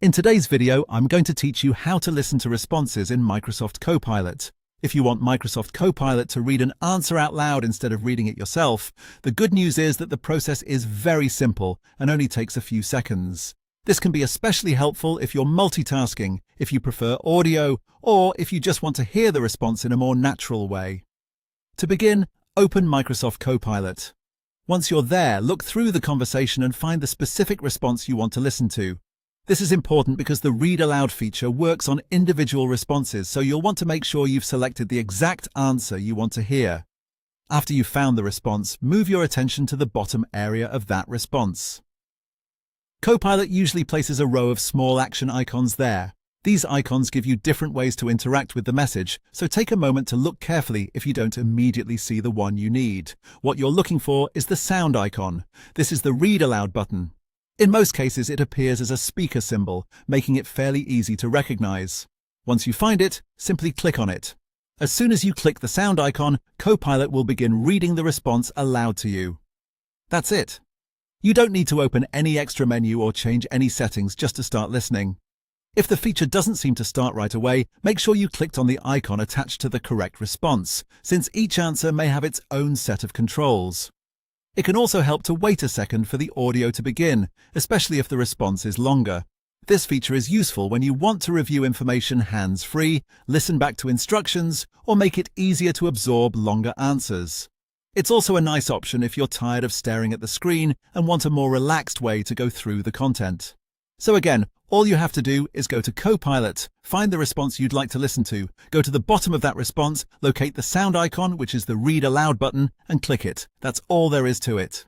In today's video, I'm going to teach you how to listen to responses in Microsoft Copilot. If you want Microsoft Copilot to read an answer out loud instead of reading it yourself, the good news is that the process is very simple and only takes a few seconds. This can be especially helpful if you're multitasking, if you prefer audio, or if you just want to hear the response in a more natural way. To begin, open Microsoft Copilot. Once you're there, look through the conversation and find the specific response you want to listen to. This is important because the read-aloud feature works on individual responses, so you'll want to make sure you've selected the exact answer you want to hear. After you've found the response, move your attention to the bottom area of that response. Copilot usually places a row of small action icons there. These icons give you different ways to interact with the message, so take a moment to look carefully if you don't immediately see the one you need. What you're looking for is the sound icon. This is the read-aloud button. In most cases, it appears as a speaker symbol, making it fairly easy to recognize. Once you find it, simply click on it. As soon as you click the sound icon, Copilot will begin reading the response aloud to you. That's it. You don't need to open any extra menu or change any settings just to start listening. If the feature doesn't seem to start right away, make sure you clicked on the icon attached to the correct response, since each answer may have its own set of controls. It can also help to wait a second for the audio to begin, especially if the response is longer. This feature is useful when you want to review information hands-free, listen back to instructions, or make it easier to absorb longer answers. It's also a nice option if you're tired of staring at the screen and want a more relaxed way to go through the content. So again, all you have to do is go to Copilot, find the response you'd like to listen to, go to the bottom of that response, locate the sound icon, which is the read aloud button, and click it. That's all there is to it.